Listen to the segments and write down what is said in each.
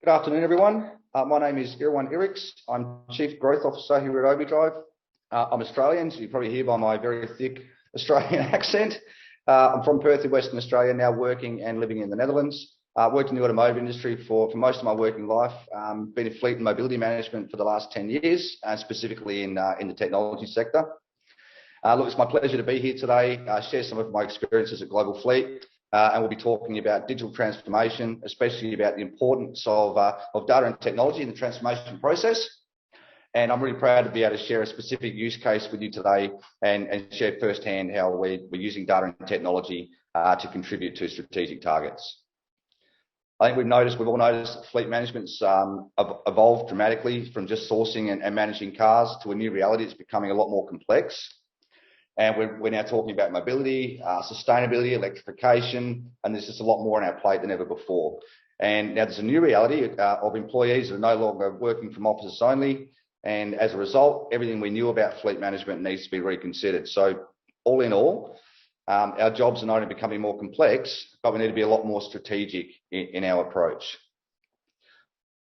Good afternoon, everyone. My name is Irwan Iriks. I'm Chief Growth Officer here at OviDrive. I'm Australian, so you probably hear by my very thick Australian accent. I'm from Perth in Western Australia, now working and living in the Netherlands. Worked in the automotive industry for most of my working life. Been in fleet and mobility management for the last 10 years, specifically in the technology sector. Look, it's my pleasure to be here today, share some of my experiences at Global Fleet. And we'll be talking about digital transformation, especially about the importance of data and technology in the transformation process. And I'm really proud to be able to share a specific use case with you today and share firsthand how we're using data and technology to contribute to strategic targets. I think we've all noticed that fleet management's evolved dramatically from just sourcing and managing cars to a new reality. It's becoming a lot more complex. And we're now talking about mobility, sustainability, electrification, and there's just a lot more on our plate than ever before. And now there's a new reality of employees that are no longer working from offices only. And as a result, everything we knew about fleet management needs to be reconsidered. So all in all, our jobs are not only becoming more complex, but we need to be a lot more strategic in our approach.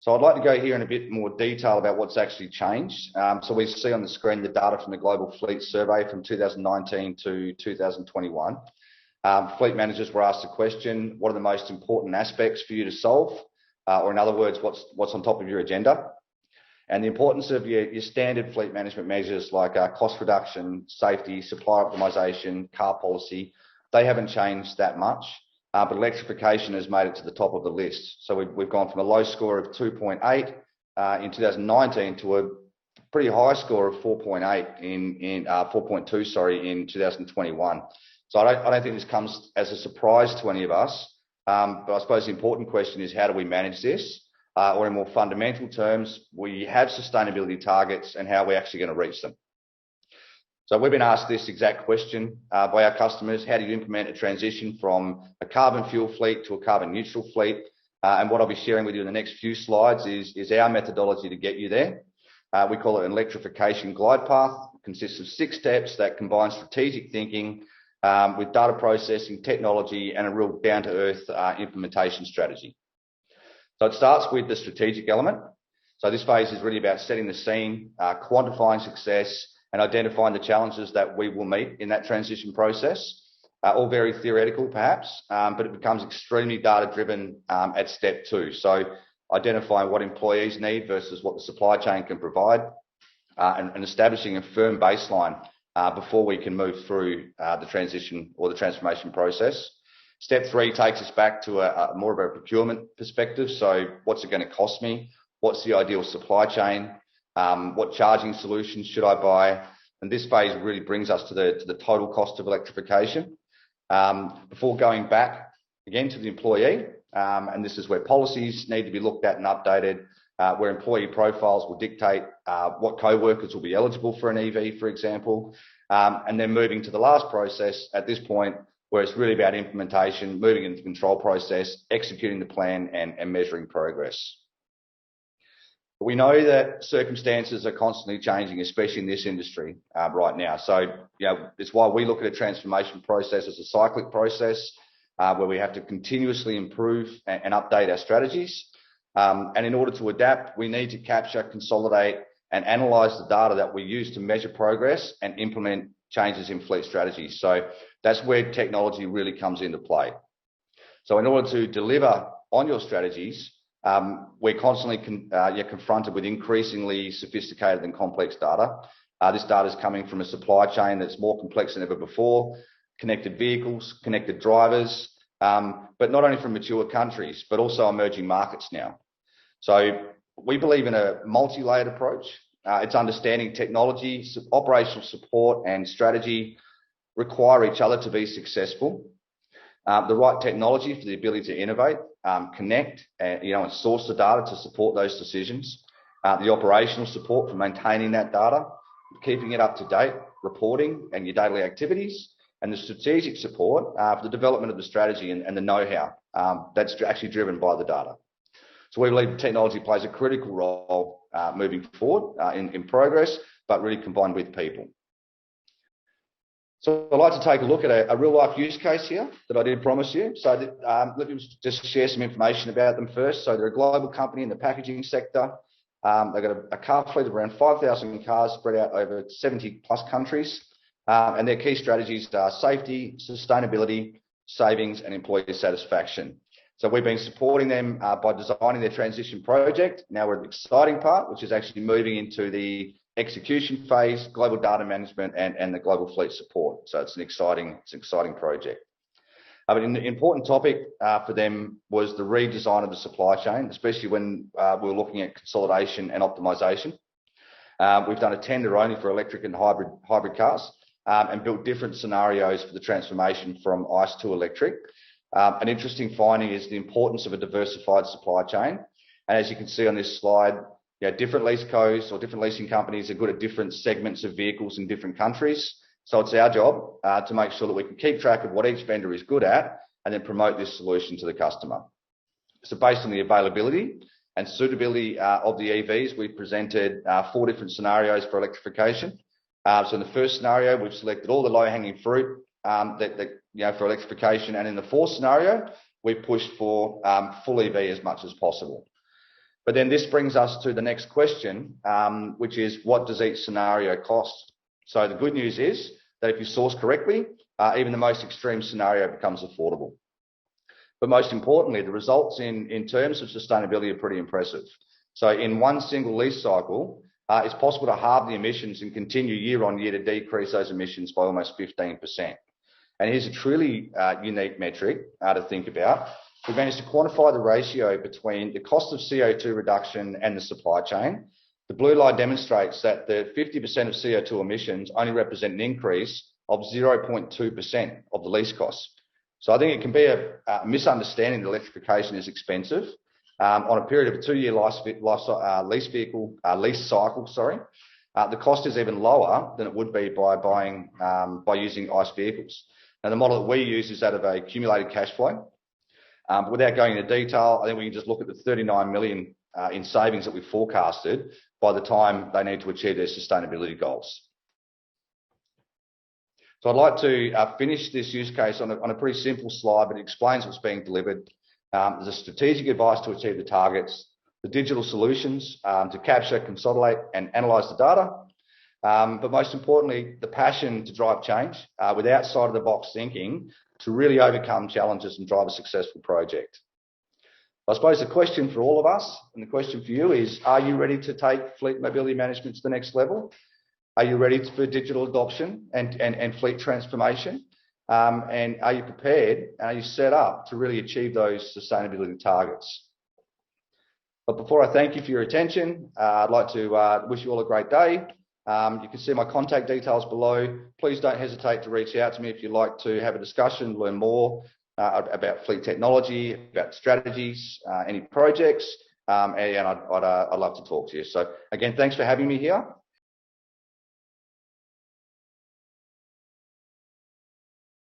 So I'd like to go here in a bit more detail about what's actually changed. So we see on the screen the data from the Global Fleet Survey from 2019 to 2021. Fleet managers were asked the question, what are the most important aspects for you to solve? Or in other words, what's on top of your agenda? And the importance of your standard fleet management measures like cost reduction, safety, supply optimization, car policy, they haven't changed that much. But electrification has made it to the top of the list. So we've gone from a low score of 2.8 in 2019 to a pretty high score of 4.8 4.2 in 2021. So I don't think this comes as a surprise to any of us. But I suppose the important question is, how do we manage this? Or in more fundamental terms, we have sustainability targets, and how are we actually going to reach them? So we've been asked this exact question by our customers. How do you implement a transition from a carbon fuel fleet to a carbon neutral fleet? And what I'll be sharing with you in the next few slides is our methodology to get you there. We call it an electrification glide path. It consists of 6 steps that combine strategic thinking with data processing, technology, and a real down-to-earth implementation strategy. So it starts with the strategic element. So this phase is really about setting the scene, quantifying success, and identifying the challenges that we will meet in that transition process. All very theoretical perhaps, but it becomes extremely data-driven at step 2. So identifying what employees need versus what the supply chain can provide, and establishing a firm baseline before we can move through the transition or the transformation process. Step 3 takes us back to more of a procurement perspective. So what's it going to cost me? What's the ideal supply chain? What charging solutions should I buy? And this phase really brings us to the total cost of electrification. Before going back again to the employee, and this is where policies need to be looked at and updated, where employee profiles will dictate what co-workers will be eligible for an EV, for example, and then moving to the last process at this point, where it's really about implementation, moving into the control process, executing the plan, and measuring progress. We know that circumstances are constantly changing, especially in this industry right now. So, it's why we look at a transformation process as a cyclic process where we have to continuously improve and update our strategies. And in order to adapt, we need to capture, consolidate, and analyze the data that we use to measure progress and implement changes in fleet strategies. So that's where technology really comes into play. So in order to deliver on your strategies, we're constantly confronted with increasingly sophisticated and complex data. This data is coming from a supply chain that's more complex than ever before, connected vehicles, connected drivers, but not only from mature countries, but also emerging markets now. So we believe in a multi-layered approach. It's understanding technology, operational support, and strategy require each other to be successful. The right technology for the ability to innovate, connect, and source the data to support those decisions. The operational support for maintaining that data, keeping it up to date, reporting, and your daily activities, and the strategic support for the development of the strategy and the know-how that's actually driven by the data. So we believe technology plays a critical role moving forward in progress, but really combined with people. So I'd like to take a look at a real life use case here that I did promise you. So let me just share some information about them first. So they're a global company in the packaging sector. They've got a car fleet of around 5,000 cars spread out over 70 plus countries. And their key strategies are safety, sustainability, savings, and employee satisfaction. So we've been supporting them by designing their transition project. Now we're at the exciting part, which is actually moving into the execution phase, global data management, and the global fleet support. So it's an exciting project. But an important topic for them was the redesign of the supply chain, especially when we were looking at consolidation and optimization. We've done a tender only for electric and hybrid cars and built different scenarios for the transformation from ICE to electric. An interesting finding is the importance of a diversified supply chain. And as you can see on this slide, different lease codes or different leasing companies are good at different segments of vehicles in different countries. So it's our job to make sure that we can keep track of what each vendor is good at and then promote this solution to the customer. So based on the availability and suitability of the EVs, we've presented 4 different scenarios for electrification. So in the first scenario, we've selected all the low-hanging fruit for electrification, and in the fourth scenario, we've pushed for full EV as much as possible. But then this brings us to the next question, which is what does each scenario cost? So the good news is that if you source correctly, even the most extreme scenario becomes affordable. But most importantly, the results in terms of sustainability are pretty impressive. So in one single lease cycle, it's possible to halve the emissions and continue year on year to decrease those emissions by almost 15%. And here's a truly unique metric to think about. We've managed to quantify the ratio between the cost of CO2 reduction and the supply chain. The blue line demonstrates that the 50% of CO2 emissions only represent an increase of 0.2% of the lease costs. So I think it can be a misunderstanding that electrification is expensive. On a period of a 2-year lease cycle, the cost is even lower than it would be by using ICE vehicles. Now the model that we use is that of a accumulated cash flow. Without going into detail, I think we can just look at the 39 million in savings that we forecasted by the time they need to achieve their sustainability goals. So I'd like to finish this use case on a pretty simple slide, but it explains what's being delivered. There's a strategic advice to achieve the targets, the digital solutions to capture, consolidate, and analyse the data. But most importantly, the passion to drive change with outside of the box thinking to really overcome challenges and drive a successful project. I suppose the question for all of us and the question for you is, are you ready to take fleet mobility management to the next level? Are you ready for digital adoption and fleet transformation? And are you prepared and are you set up to really achieve those sustainability targets? But before I thank you for your attention, I'd like to wish you all a great day. You can see my contact details below. Please don't hesitate to reach out to me if you'd like to have a discussion, learn more about fleet technology, about strategies, any projects, and I'd love to talk to you. So again, thanks for having me here.